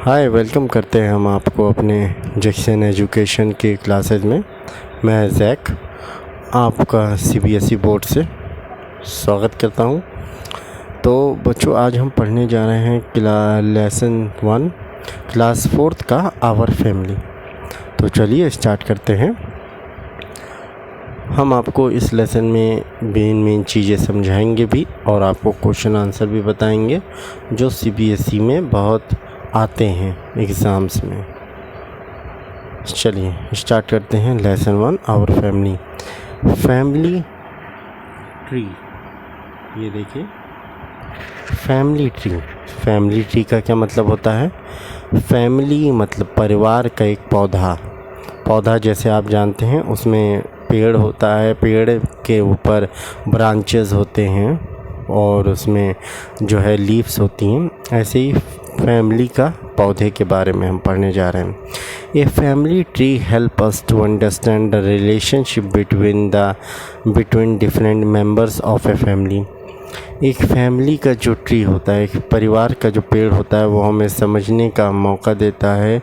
हाय, welcome करते हैं हम आपको अपने जैक्सन एजुकेशन की क्लासेस में। मैं जैक आपका सीबीएसई बोर्ड से स्वागत करता हूं। तो बच्चों, आज हम पढ़ने जा रहे हैं लेसन 1 क्लास 4 का आवर फैमिली। तो चलिए स्टार्ट करते हैं। हम आपको इस लेसन में मेन चीज़ें समझाएंगे भी और आपको क्वेश्चन आंसर भी बताएंगे जो सीबीएसई में बहुत आते हैं एग्ज़ाम्स में। चलिए स्टार्ट करते हैं lesson 1 our family. Family tree, ये देखिए फैमिली ट्री। फैमिली ट्री का क्या मतलब होता है? फैमिली मतलब परिवार का एक पौधा जैसे आप जानते हैं उसमें पेड़ होता है, पेड़ के ऊपर ब्रांचेस होते हैं और उसमें जो है लीव्स होती हैं। ऐसे ही फैमिली का पौधे के बारे में हम पढ़ने जा रहे हैं। A family tree help us to understand the relationship between different members of a family. एक फैमिली का जो ट्री होता है, एक परिवार का जो पेड़ होता है, वो हमें समझने का मौका देता है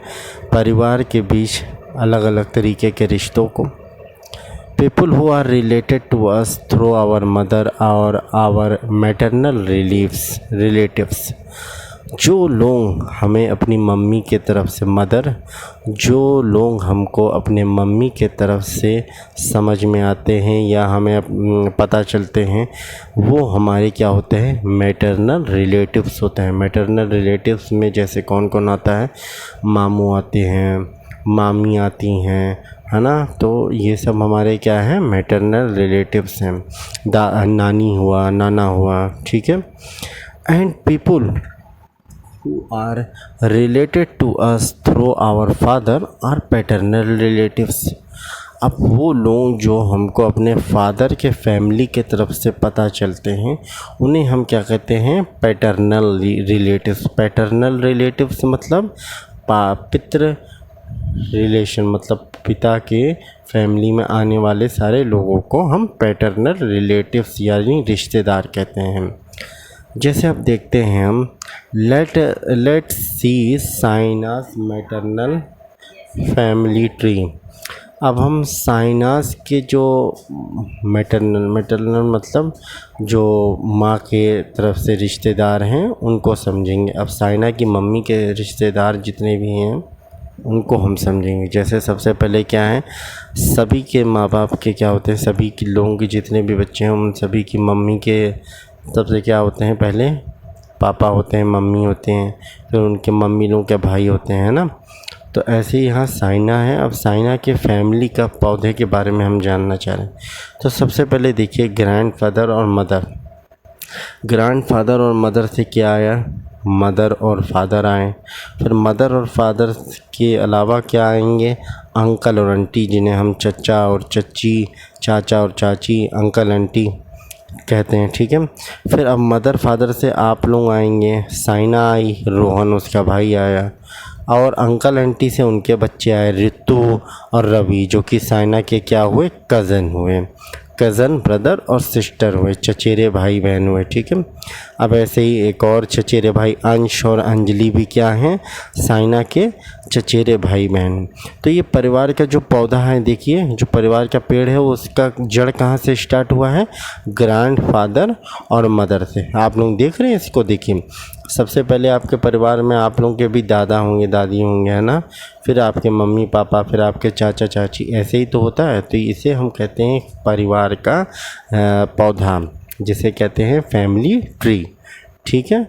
परिवार के बीच अलग अलग तरीके के रिश्तों को। People who are related to us through our mother or our maternal relatives, जो लोग हमें अपनी मम्मी के तरफ से जो लोग हमको अपने मम्मी के तरफ से समझ में आते हैं या हमें पता चलते हैं, वो हमारे क्या होते हैं? मैटरनल रिलेटिव्स होते हैं। मैटरनल रिलेटिव्स में जैसे कौन कौन आता है? मामू आते हैं, मामी आती हैं, है ना। तो ये सब हमारे क्या हैं? मैटरनल रिलेटिव्स हैं। नानी हुआ, नाना हुआ, ठीक है। And people who are related to us through our father are paternal relatives. अब वो लोग जो हमको अपने फादर के फैमिली के तरफ से पता चलते हैं, उन्हें हम क्या कहते हैं? Paternal relatives. पैटर्नल रिलेटिव्स मतलब पितृ रिलेशन, मतलब पिता के फैमिली में आने वाले सारे लोगों को हम पैटर्नल रिलेटिव्स यानी रिश्तेदार कहते हैं। जैसे अब देखते हैं हम let see sinus maternal family tree. अब हम साइनास के जो मैटरनल मतलब जो माँ के तरफ से रिश्तेदार हैं उनको समझेंगे। अब साइना की मम्मी के रिश्तेदार जितने भी हैं उनको हम समझेंगे। जैसे सबसे पहले क्या है, सभी के माँ बाप के क्या होते हैं? सभी के लोगों के जितने भी बच्चे हैं उन सभी की मम्मी के सबसे क्या होते हैं? पहले पापा होते हैं, मम्मी होते हैं, फिर उनके मम्मी लोगों के भाई होते हैं ना। तो ऐसे ही यहाँ साइना है। अब साइना के फैमिली का पौधे के बारे में हम जानना चाह रहे हैं। तो सबसे पहले देखिए ग्रैंडफादर और मदर। ग्रैंडफादर और मदर से क्या आया? मदर और फादर आए। फिर मदर और फादर के अलावा क्या आएंगे? अंकल और आंटी, जिन्हें हम चचा और चच्ची, चाचा और चाची, अंकल आंटी कहते हैं, ठीक है। फिर अब मदर फादर से आप लोग आएंगे। साइना आई, रोहन उसका भाई आया, और अंकल आंटी से उनके बच्चे आए, रितु और रवि, जो कि साइना के क्या हुए? कज़न हुए। कज़न ब्रदर और सिस्टर हुए, चचेरे भाई बहन हुए, ठीक है। अब ऐसे ही एक और चचेरे भाई अंश और अंजलि भी क्या हैं? साइना के चचेरे भाई बहन। तो ये परिवार का जो पौधा है, देखिए जो परिवार का पेड़ है वो उसका जड़ कहाँ से स्टार्ट हुआ है? ग्रैंडफादर और मदर से। आप लोग देख रहे हैं इसको, देखिए सबसे पहले आपके परिवार में आप लोगों के भी दादा होंगे, दादी होंगे, है ना। फिर आपके मम्मी पापा, फिर आपके चाचा चाची, ऐसे ही तो होता है। तो इसे हम कहते हैं परिवार का पौधा, जिसे कहते हैं फैमिली ट्री, ठीक है।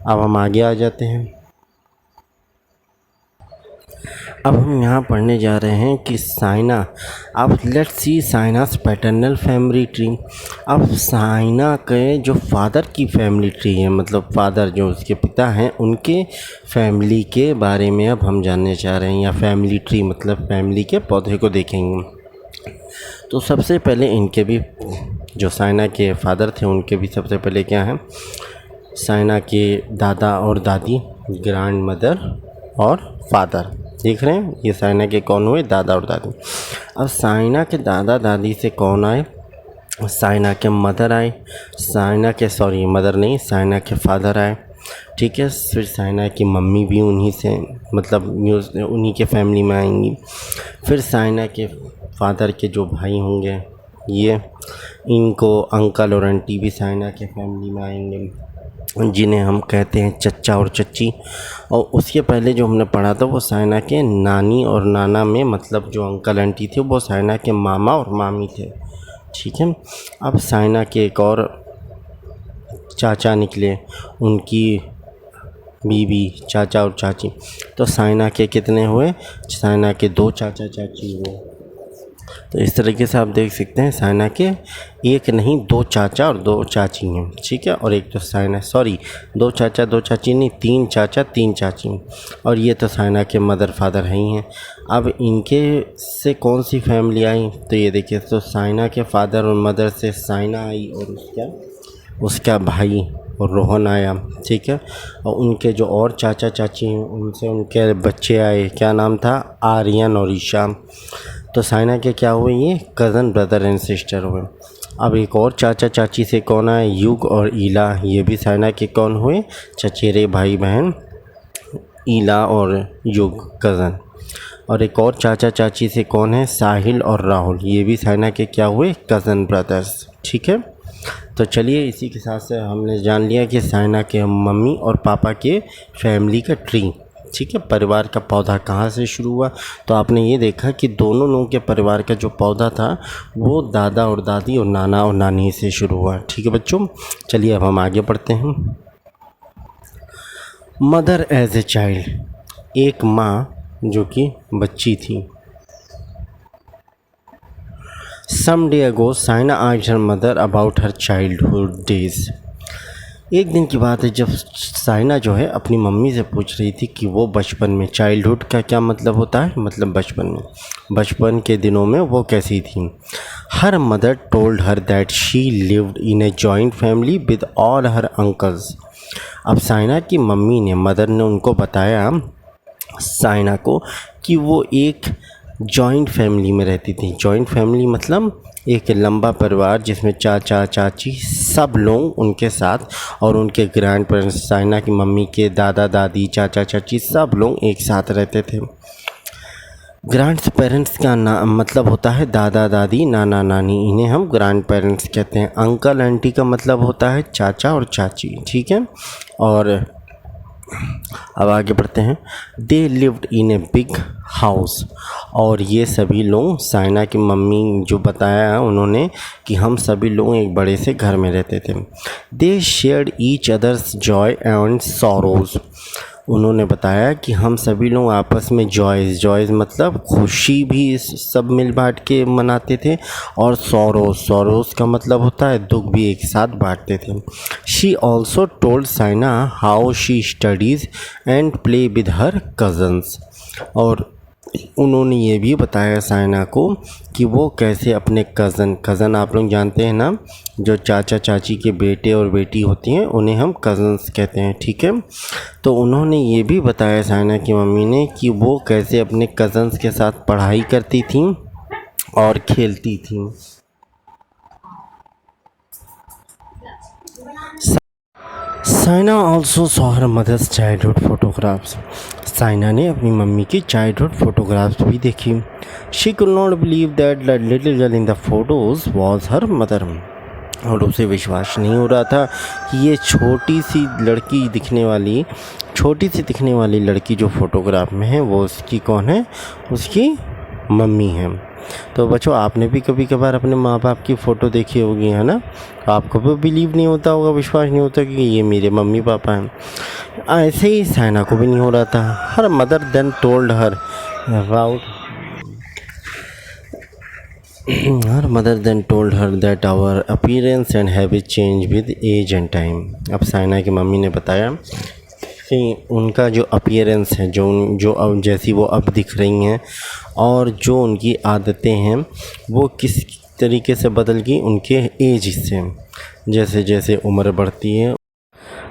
अब हम आगे आ जाते हैं। अब हम यहाँ पढ़ने जा रहे हैं कि साइना। अब let's see sinus paternal family tree. अब साइना के जो फादर की फैमिली ट्री है, मतलब फादर जो उसके पिता हैं, उनके फैमिली के बारे में अब हम जानने चाह रहे हैं, या फैमिली ट्री मतलब फैमिली के पौधे को देखेंगे। तो सबसे पहले इनके भी जो साइना के फादर थे उनके भी सबसे पहले क्या है? साइना के दादा और दादी, ग्रैंड मदर और फादर। देख रहे हैं ये साइना के कौन हुए? दादा और दादी। अब साइना के दादा दादी से कौन आए? साइना के मदर आए। साइना के मदर नहीं, साइना के फादर आए। ठीक है। फिर साइना की मम्मी भी उन्हीं से मतलब उन्हीं के फैमिली में आएंगी। फिर साइना के फादर के जो भाई होंगे ये, इनको अंकल और आंटी भी साइना के फैमिली में आएंगे, जिन्हें हम कहते हैं चच्चा और चच्ची। और उसके पहले जो हमने पढ़ा था वो साइना के नानी और नाना में मतलब जो अंकल आंटी थे वो साइना के मामा और मामी थे। ठीक है। अब साइना के एक और चाचा निकले, उनकी बीवी, चाचा और चाची। तो साइना के कितने हुए? साइना के 2 चाचा चाची हुए। तो इस तरीके से आप देख सकते हैं साइना के एक नहीं 2 चाचा और 2 चाची हैं। ठीक है। और एक तो साइना 2 चाचा 2 चाची नहीं, 3 चाचा 3 चाची। और ये तो साइना के मदर फादर हैं ही हैं। अब इनके से कौन सी फैमिली आई? तो ये देखिए, तो साइना के फादर और मदर से साइना आई और उसका भाई और रोहन आया। ठीक है। और उनके जो और चाचा चाची हैं उनसे उनके बच्चे आए। क्या नाम था? आर्यन और ईशा। तो साइना के क्या हुए? ये कज़न ब्रदर एंड सिस्टर हुए। अब एक और चाचा चाची से कौन आए? युग और ईला। ये भी साइना के कौन हुए? चचेरे भाई बहन ईला और युग कज़न। और एक और चाचा चाची से कौन है? साहिल और राहुल। ये भी साइना के क्या हुए? Cousin brothers. ठीक है। तो चलिए इसी के साथ से हमने जान लिया कि साइना के मम्मी और पापा के फैमिली का ट्री। ठीक है। परिवार का पौधा कहाँ से शुरू हुआ? तो आपने ये देखा कि दोनों लोगों के परिवार का जो पौधा था वो दादा और दादी और नाना और नानी से शुरू हुआ। ठीक है बच्चों, चलिए अब हम आगे बढ़ते हैं। मदर एज ए चाइल्ड, एक माँ जो कि बच्ची थी। Some day ago Saina asked her mother about her childhood days. एक दिन की बात है जब साइना जो है अपनी मम्मी से पूछ रही थी कि वो बचपन में, चाइल्डहुड का क्या मतलब होता है? मतलब बचपन में, बचपन के दिनों में वो कैसी थी। Her mother told her that she lived in a joint family with all her uncles. अब साइना की मम्मी ने, मदर ने उनको बताया साइना को कि वो एक जॉइंट फैमिली में रहती थी। जॉइंट फैमिली मतलब एक लंबा परिवार जिसमें चाचा चाची सब लोग उनके साथ, और उनके ग्रैंड पेरेंट्स, साइना की मम्मी के दादा दादी चाचा चाची सब लोग एक साथ रहते थे। ग्रैंड पेरेंट्स का मतलब होता है दादा दादी नाना नानी, इन्हें हम ग्रैंड पेरेंट्स कहते हैं। अंकल आंटी का मतलब होता है चाचा और चाची। ठीक है। और अब आगे बढ़ते हैं। They lived in a big house, और ये सभी लोग, साइना की मम्मी जो बताया उन्होंने कि हम सभी लोग एक बड़े से घर में रहते थे। They shared each others joy and sorrows. उन्होंने बताया कि हम सभी लोग आपस में जॉयज़ मतलब खुशी भी सब मिल बांट के मनाते थे, और सॉरोज़ का मतलब होता है दुख भी एक साथ बांटते थे। She also told Saina how she studies and play with her cousins. और उन्होंने ये भी बताया साइना को कि वो कैसे अपने कज़न आप लोग जानते हैं ना, जो चाचा चाची के बेटे और बेटी होती हैं उन्हें हम कज़न्स कहते हैं। ठीक है। तो उन्होंने ये भी बताया साइना की मम्मी ने कि वो कैसे अपने कज़न्स के साथ पढ़ाई करती थी और खेलती थी। Saina also saw her mother's childhood photographs. Saina ने अपनी मम्मी की चाइल्डहुड फोटोग्राफ्स भी देखी। She could not believe that the little girl in the photos was her mother. और उसे विश्वास नहीं हो रहा था कि ये छोटी सी दिखने वाली लड़की जो फोटोग्राफ में है वो उसकी कौन है? उसकी मम्मी है। तो बच्चों, आपने भी कभी कभार अपने माँ बाप की फ़ोटो देखी होगी, है ना? आपको भी बिलीव नहीं होता होगा, विश्वास नहीं होता कि ये मेरे मम्मी पापा हैं। ऐसे ही साइना को भी नहीं हो रहा था। Her mother then told her that our appearance and habit change with age and time. अब साइना की मम्मी ने बताया कि उनका जो अपीयरेंस है, जो अब जैसी वो अब दिख रही हैं, और जो उनकी आदतें हैं वो किस तरीके से बदल गई उनके एज से, जैसे जैसे उम्र बढ़ती है।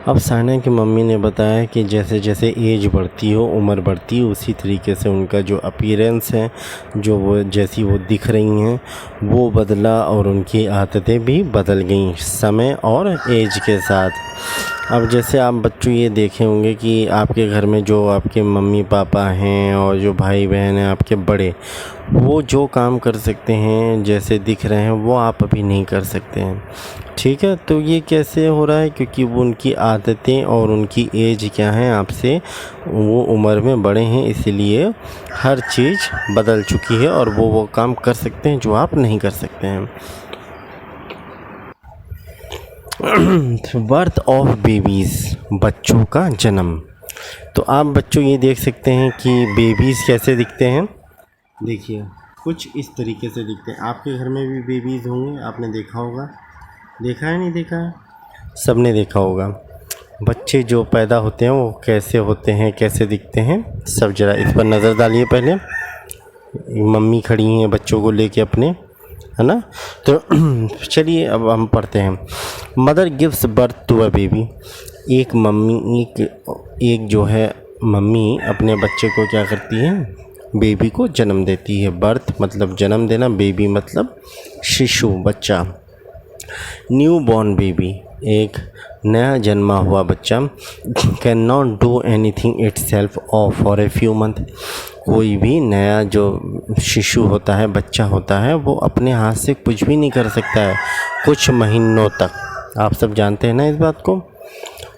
अब साइना की मम्मी ने बताया कि जैसे जैसे एज बढ़ती हो, उम्र बढ़ती है, उसी तरीके से उनका जो अपीयरेंस है, जो वो जैसी वो दिख रही हैं वो बदला, और उनकी आदतें भी बदल गईं समय और एज के साथ। अब जैसे आप बच्चों ये देखे होंगे कि आपके घर में जो आपके मम्मी पापा हैं और जो भाई बहन हैं आपके बड़े, वो जो काम कर सकते हैं जैसे दिख रहे हैं वो आप अभी नहीं कर सकते हैं, ठीक है। तो ये कैसे हो रहा है, क्योंकि वो उनकी आदतें और उनकी एज क्या है आपसे, वो उम्र में बड़े हैं, इसलिए हर चीज़ बदल चुकी है और वो काम कर सकते हैं जो आप नहीं कर सकते हैं। बर्थ ऑफ बेबीज़, बच्चों का जन्म। तो आप बच्चों ये देख सकते हैं कि बेबीज़ कैसे दिखते हैं। देखिए कुछ इस तरीके से दिखते हैं। आपके घर में भी बेबीज़ होंगे, आपने देखा होगा, देखा है नहीं देखा है, सब ने देखा होगा। बच्चे जो पैदा होते हैं वो कैसे होते हैं, कैसे दिखते हैं, सब जरा इस पर नज़र डालिए। पहले मम्मी खड़ी हैं बच्चों को लेके अपने, है ना। तो चलिए अब हम पढ़ते हैं। Mother gives birth to a baby, एक मम्मी एक जो है मम्मी अपने बच्चे को क्या करती है, बेबी को जन्म देती है। बर्थ मतलब जन्म देना, बेबी मतलब शिशु, बच्चा। न्यू बॉर्न बेबी, एक नया जन्मा हुआ बच्चा। Can not do anything itself और फॉर ए फ्यू मंथ, कोई भी नया जो शिशु होता है, बच्चा होता है, वो अपने हाथ से कुछ भी नहीं कर सकता है कुछ महीनों तक। आप सब जानते हैं ना इस बात को,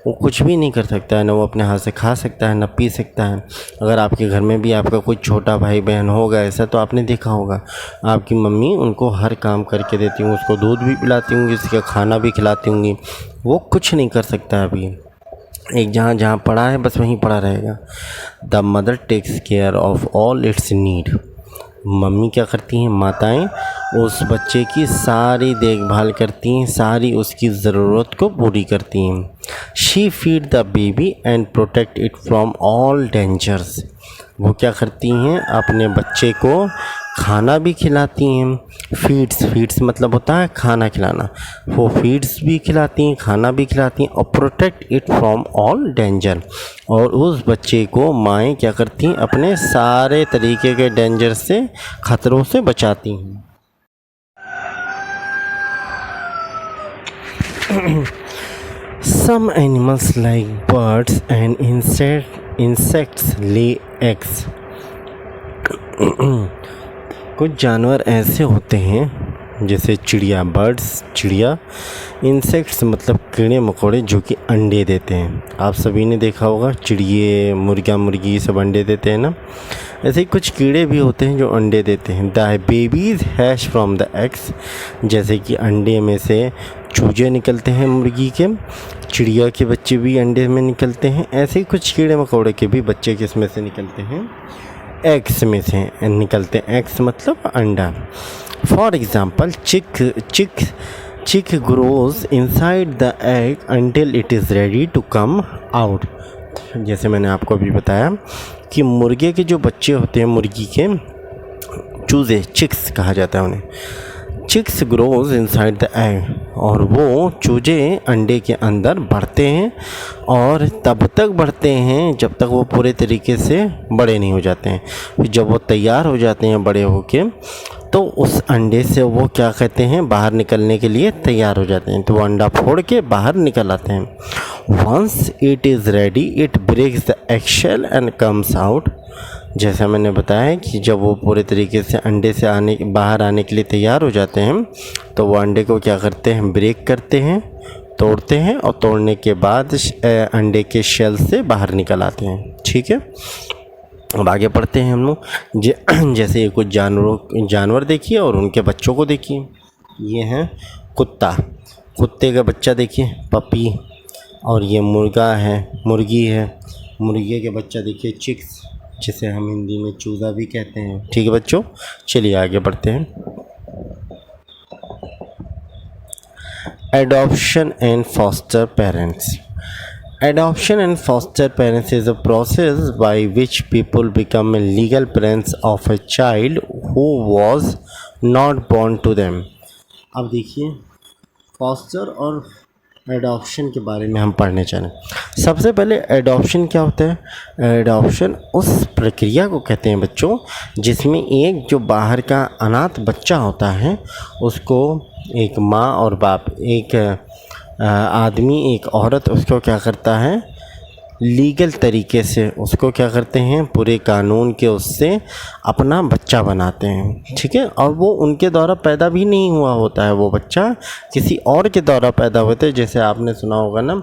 वो कुछ भी नहीं कर सकता है, ना वो अपने हाथ से खा सकता है, ना पी सकता है। अगर आपके घर में भी आपका कोई छोटा भाई बहन होगा ऐसा, तो आपने देखा होगा आपकी मम्मी उनको हर काम करके देती होंगी, उसको दूध भी पिलाती होंगी, उसका खाना भी खिलाती होंगी। वो कुछ नहीं कर सकता अभी, एक जहाँ जहाँ पड़ा है बस वहीं पड़ा रहेगा। The mother takes care of all its need, mummy क्या करती हैं, माताएं उस बच्चे की सारी देखभाल करती हैं, सारी उसकी ज़रूरत को पूरी करती हैं। She feed the baby and protect it from all dangers, वो क्या करती हैं, अपने बच्चे को खाना भी खिलाती हैं। फीड्स मतलब होता है खाना खिलाना, वो फीड्स भी खिलाती हैं, खाना भी खिलाती हैं, और protect it from all danger, और उस बच्चे को माएँ क्या करती हैं, अपने सारे तरीके के डेंजर से, ख़तरों से बचाती हैं। Some animals like birds and insects lay eggs. कुछ जानवर ऐसे होते हैं जैसे चिड़िया, बर्ड्स चिड़िया, इंसेक्ट्स मतलब कीड़े मकोड़े जो कि अंडे देते हैं। आप सभी ने देखा होगा चिड़िए, मुर्गा मुर्गी सब अंडे देते हैं ना। ऐसे ही कुछ कीड़े भी होते हैं जो अंडे देते हैं। The babies hash from the eggs, जैसे कि अंडे में से चूजे निकलते हैं मुर्गी के, चिड़िया के बच्चे भी अंडे में निकलते हैं। ऐसे ही कुछ कीड़े मकोड़े के भी बच्चे किस में से निकलते हैं, एग्स में से निकलते हैं। एग्स मतलब अंडा। For example chick grows inside the egg until it is ready to come out. जैसे मैंने आपको अभी बताया कि मुर्गे के जो बच्चे होते हैं, मुर्गी के चूज़े, चिक्स कहा जाता है उन्हें, chicks grows inside the egg, और वो चूजे अंडे के अंदर बढ़ते हैं, और तब तक बढ़ते हैं जब तक वो पूरे तरीके से बड़े नहीं हो जाते हैं। फिर जब वो तैयार हो जाते हैं बड़े होके, तो उस अंडे से वो क्या कहते हैं, बाहर निकलने के लिए तैयार हो जाते हैं। तो वो अंडा फोड़ के बाहर निकल आते हैं। Once it is ready it breaks the eggshell and comes out. जैसा मैंने बताया कि जब वो पूरे तरीके से अंडे से बाहर आने के लिए तैयार हो जाते हैं, तो वो अंडे को क्या करते हैं, ब्रेक करते हैं, तोड़ते हैं, और तोड़ने के बाद अंडे के शेल से बाहर निकल आते हैं। ठीक है, अब आगे पढ़ते हैं हम लोग। जैसे कुछ जानवर देखिए और उनके बच्चों को देखिए। ये हैं कुत्ता, कुत्ते का बच्चा देखिए पपी, और ये मुर्गा है, मुर्गी है, मुर्गे के बच्चा देखिए चिक्स, जिसे हम हिंदी में चूज़ा भी कहते हैं। ठीक है बच्चों, चलिए आगे बढ़ते हैं। Adoption and foster parents. Adoption and foster parents is a process by which people become legal parents of a child who was not born to them. अब देखिए फॉस्टर और एडॉप्शन के बारे में हम पढ़ने चलें। सबसे पहले एडॉप्शन क्या होता है। एडॉप्शन उस प्रक्रिया को कहते हैं बच्चों जिसमें एक जो बाहर का अनाथ बच्चा होता है उसको एक माँ और बाप, एक आदमी एक औरत उसको क्या करता है, लीगल तरीके से उसको क्या करते हैं, पूरे कानून के उससे अपना बच्चा बनाते हैं, ठीक है। और वो उनके द्वारा पैदा भी नहीं हुआ होता है, वो बच्चा किसी और के द्वारा पैदा होता है। जैसे आपने सुना होगा ना,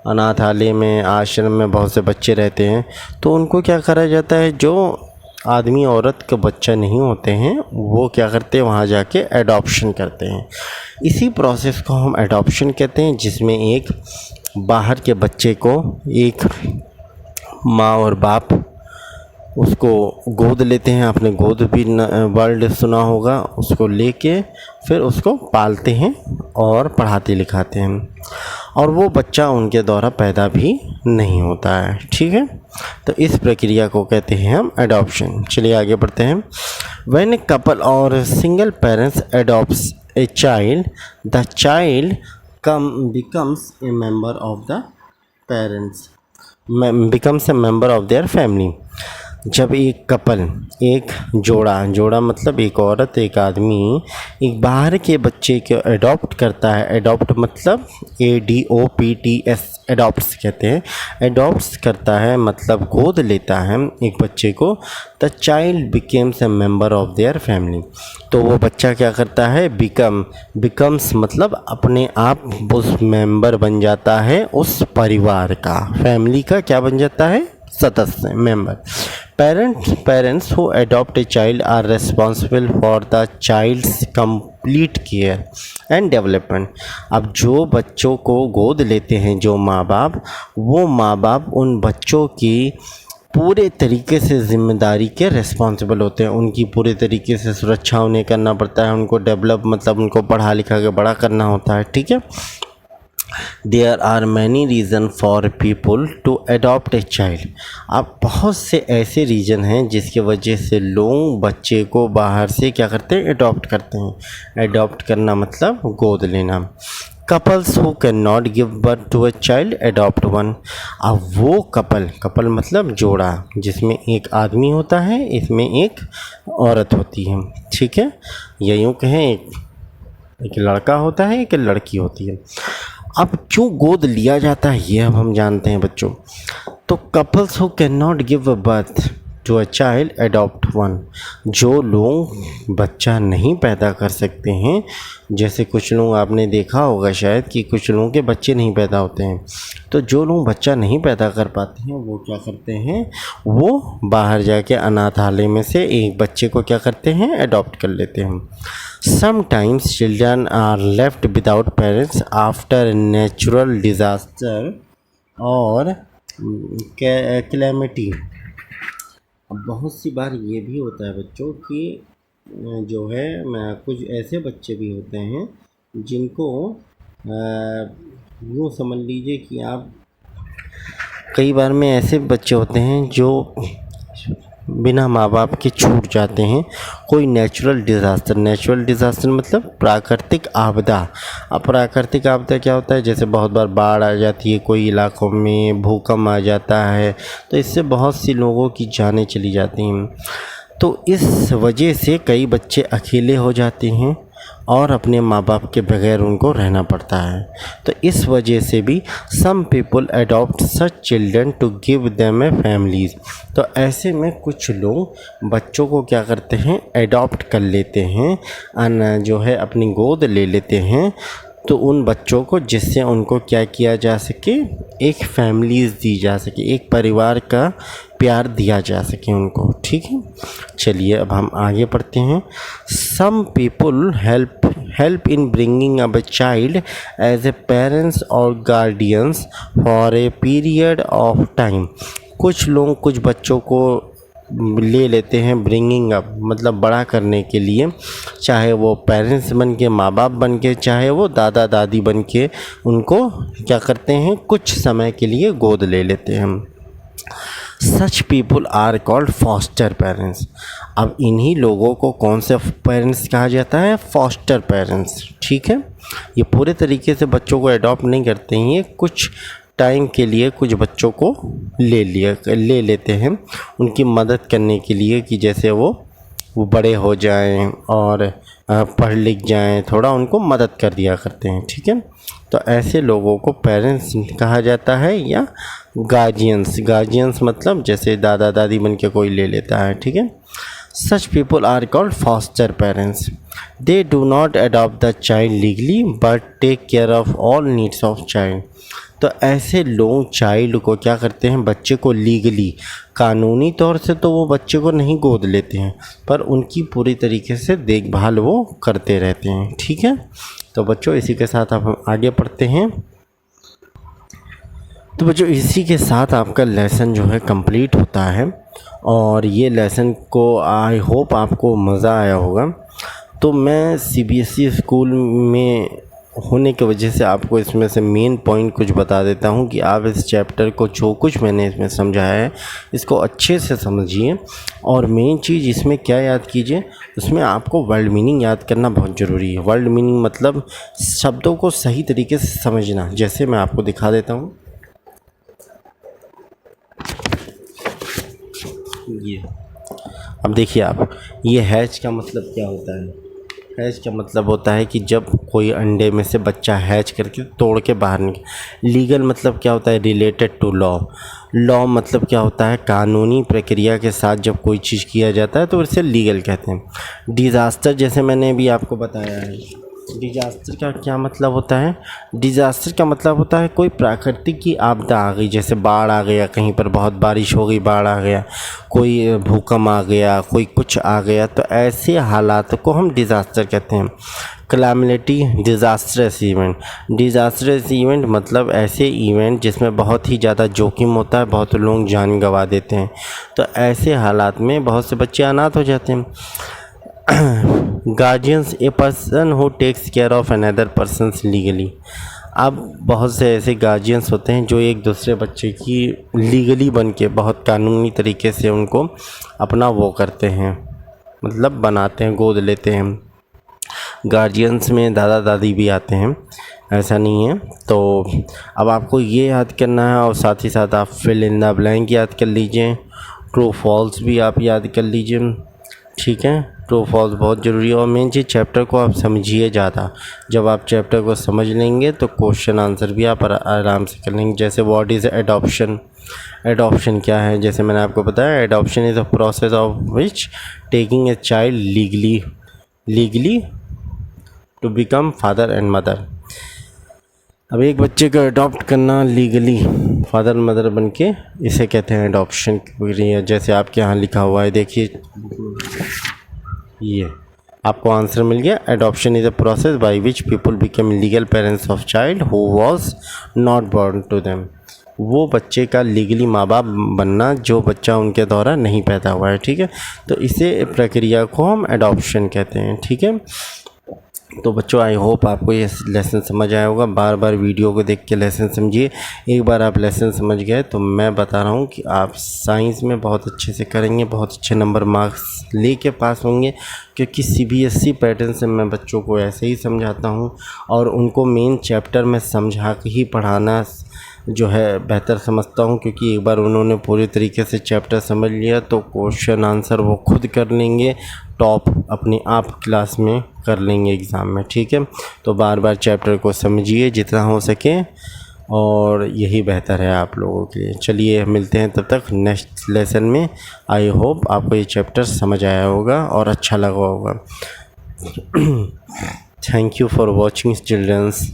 अनाथालय में, आश्रम में बहुत से बच्चे रहते हैं, तो उनको क्या करा जाता है, जो आदमी औरत का बच्चा नहीं होते हैं वो क्या करते हैं, वहाँ जाके एडॉप्शन करते हैं। इसी प्रोसेस को हम एडॉप्शन कहते हैं, जिसमें एक बाहर के बच्चे को एक माँ और बाप उसको गोद लेते हैं, आपने गोद भी वर्ड सुना होगा, उसको लेके फिर उसको पालते हैं और पढ़ाते लिखाते हैं, और वो बच्चा उनके द्वारा पैदा भी नहीं होता है, ठीक है। तो इस प्रक्रिया को कहते हैं हम एडॉप्शन। चलिए आगे बढ़ते हैं। व्हेन ए कपल और single parents adopts a child, the child becomes a member of the parents, becomes a member of their family। जब एक कपल, एक जोड़ा मतलब एक औरत एक आदमी एक बाहर के बच्चे को अडॉप्ट करता है, अडॉप्ट मतलब ADOPTS, एडॉप्ट्स कहते हैं, एडॉप्ट्स करता है मतलब गोद लेता है एक बच्चे को। The child becomes A member of their family, तो वो बच्चा क्या करता है, बिकम्स मतलब अपने आप उस मेंबर बन जाता है उस परिवार का, फैमिली का क्या बन जाता है, सदस्य, member. Parents who adopt a child are responsible for the child's complete care and development। अब जो बच्चों को गोद लेते हैं जो माँ बाप, वो माँ बाप उन बच्चों की पूरे तरीके से ज़िम्मेदारी के रिस्पॉन्सिबल होते हैं, उनकी पूरे तरीके से सुरक्षा उन्हें करना पड़ता है, उनको डेवलप मतलब उनको पढ़ा लिखा के बड़ा करना होता है, ठीक है। There are many reason for people to adopt a child। अब बहुत से ऐसे रीज़न हैं जिसकी वजह से लोग बच्चे को बाहर से क्या करते हैं, अडॉप्ट करते हैं। अडॉप्ट करना मतलब गोद लेना। Couples who can not give birth to a child adopt one. अब वो कपल मतलब जोड़ा जिसमें एक आदमी होता है, इसमें एक औरत होती है, ठीक है, या यूँ कहें एक लड़का होता है, एक लड़की होती है। अब क्यों गोद लिया जाता है ये अब हम जानते हैं बच्चों। तो couples who can not give a birth to a child adopt one. जो लोग बच्चा नहीं पैदा कर सकते हैं, जैसे कुछ लोग आपने देखा होगा शायद कि कुछ लोगों के बच्चे नहीं पैदा होते हैं, तो जो लोग बच्चा नहीं पैदा कर पाते हैं वो क्या करते हैं, वो बाहर जाके अनाथालय में से एक बच्चे को क्या करते हैं, अडॉप्ट कर लेते हैं। Sometimes children are left without parents after natural disaster और calamity। अब बहुत सी बार ये भी होता है बच्चों कि जो है कुछ ऐसे बच्चे भी होते हैं जिनको यूँ समझ लीजिए कि आप, कई बार में ऐसे बच्चे होते हैं जो बिना माँ बाप के छूट जाते हैं। कोई नेचुरल डिज़ास्टर मतलब प्राकृतिक आपदा। अब प्राकृतिक आपदा क्या होता है, जैसे बहुत बार बाढ़ आ जाती है, कोई इलाकों में भूकंप आ जाता है, तो इससे बहुत सी लोगों की जानें चली जाती हैं। तो इस वजह से कई बच्चे अकेले हो जाते हैं और अपने माँ बाप के बगैर उनको रहना पड़ता है। तो इस वजह से भी some people adopt such children to give them a families. तो ऐसे में कुछ लोग बच्चों को क्या करते हैं, अडॉप्ट कर लेते हैं, जो है अपनी गोद ले लेते हैं, तो उन बच्चों को, जिससे उनको क्या किया जा सके, एक फैमिलीज़ दी जा सके, एक परिवार का प्यार दिया जा सके उनको, ठीक है। चलिए अब हम आगे पढ़ते हैं। Some people help in bringing up a child as a parents और guardians for a period of time. कुछ लोग कुछ बच्चों को ले लेते हैं ब्रिंगिंग अप मतलब बड़ा करने के लिए, चाहे वो पेरेंट्स बन के, माँ बाप बन के, चाहे वो दादा दादी बन के, उनको क्या करते हैं, कुछ समय के लिए गोद ले लेते हैं। Such people are called foster parents. अब इन्हीं लोगों को कौन से पेरेंट्स कहा जाता है, फॉस्टर पेरेंट्स, ठीक है। ये पूरे तरीके से बच्चों को अडॉप्ट नहीं करते हैं, ये कुछ टाइम के लिए कुछ बच्चों को ले लेते हैं उनकी मदद करने के लिए, कि जैसे वो बड़े हो जाएं और पढ़ लिख जाएं, थोड़ा उनको मदद कर दिया करते हैं, ठीक है। तो ऐसे लोगों को पेरेंट्स कहा जाता है या गार्जियंस। गार्जियंस मतलब जैसे दादा दादी बन के कोई ले लेता है, ठीक है। Such people are called foster parents. They do not adopt the child legally but take care of all needs of child. तो ऐसे लोग चाइल्ड को क्या करते हैं, बच्चे को लीगली, कानूनी तौर से तो वो बच्चे को नहीं गोद लेते हैं, पर उनकी पूरी तरीके से देखभाल वो करते रहते हैं, ठीक है। तो बच्चों इसी के साथ अब हम आगे पढ़ते हैं। तो बच्चों इसी के साथ आपका लेसन जो है कंप्लीट होता है, और ये लेसन को आई होप आपको मज़ा आया होगा। तो मैं सीबीएसई स्कूल में होने की वजह से आपको इसमें से मेन पॉइंट कुछ बता देता हूँ कि आप इस चैप्टर को जो कुछ मैंने इसमें समझाया है इसको अच्छे से समझिए। और मेन चीज़ इसमें क्या याद कीजिए, उसमें आपको वर्ल्ड मीनिंग याद करना बहुत ज़रूरी है। वर्ल्ड मीनिंग मतलब शब्दों को सही तरीके से समझना। जैसे मैं आपको दिखा देता हूँ, ये अब देखिए आप, ये हैच का मतलब क्या होता है। हैच का मतलब होता है कि जब कोई अंडे में से बच्चा हैच करके तोड़ के बाहर निकले। लीगल मतलब क्या होता है, रिलेटेड टू लॉ। लॉ मतलब क्या होता है, कानूनी प्रक्रिया के साथ जब कोई चीज़ किया जाता है तो इसे लीगल कहते हैं। डिज़ास्टर जैसे मैंने अभी आपको बताया है, डिजास्टर का क्या मतलब होता है। डिजास्टर का मतलब होता है कोई प्राकृतिक की आपदा आ गई, जैसे बाढ़ आ गया, कहीं पर बहुत बारिश हो गई, बाढ़ आ गया, कोई भूकंप आ गया, कोई कुछ आ गया, तो ऐसे हालात को हम डिज़ास्टर कहते हैं। Calamity disastrous event. Disastrous event मतलब ऐसे इवेंट जिसमें बहुत ही ज़्यादा जोखिम होता है, बहुत लोग जान गंवा देते हैं। तो ऐसे हालात में बहुत से बच्चे अनाथ हो जाते हैं। Guardians a person who takes care of another persons legally. अब बहुत से ऐसे गार्जियंस होते हैं जो एक दूसरे बच्चे की लीगली बन के बहुत कानूनी तरीके से उनको अपना वो करते हैं, मतलब बनाते हैं, गोद लेते हैं। गार्जियंस में दादा दादी भी आते हैं, ऐसा नहीं है। तो अब आपको ये याद करना है, और साथ ही साथ आप फिल इन द ब्लैंक याद कर लीजिए, ट्रू फॉल्स भी आप याद कर लीजिए, ठीक है। ट्रू फॉल्स बहुत ज़रूरी है। और मेन चीज़ चैप्टर को आप समझिए ज़्यादा। जब आप चैप्टर को समझ लेंगे तो क्वेश्चन आंसर भी आप आराम से कर लेंगे। जैसे व्हाट इज़ एडॉप्शन। एडॉप्शन क्या है, जैसे मैंने आपको बताया, adoption is a process of which taking a child legally to become father and mother. अब एक बच्चे को अडॉप्ट करना लीगली फादर मदर बन के, इसे कहते हैं अडॉप्शन की प्रक्रिया। जैसे आपके यहाँ लिखा हुआ है, देखिए ये आपको आंसर मिल गया। Adoption is a process by which people become legal parents of child who was not born to them. वो बच्चे का लीगली माँ बाप बनना जो बच्चा उनके द्वारा नहीं पैदा हुआ है, ठीक है। तो इसे प्रक्रिया को हम एडॉप्शन कहते हैं, ठीक है। तो बच्चों आई होप आपको ये लेसन समझ आया होगा। बार बार वीडियो को देख के लेसन समझिए। एक बार आप लेसन समझ गए तो मैं बता रहा हूँ कि आप साइंस में बहुत अच्छे से करेंगे, बहुत अच्छे नंबर मार्क्स लेके पास होंगे, क्योंकि सीबीएसई पैटर्न से मैं बच्चों को ऐसे ही समझाता हूँ, और उनको मेन चैप्टर में समझा के ही पढ़ाना जो है बेहतर समझता हूँ। क्योंकि एक बार उन्होंने पूरी तरीके से चैप्टर समझ लिया तो क्वेश्चन आंसर वो खुद कर लेंगे, टॉप अपने आप क्लास में कर लेंगे एग्ज़ाम में, ठीक है। तो बार बार चैप्टर को समझिए जितना हो सके, और यही बेहतर है आप लोगों के लिए। चलिए मिलते हैं तब तक नेक्स्ट लेसन में। आई होप आपको ये चैप्टर समझ आया होगा और अच्छा लगा होगा। Thank you for watching children's.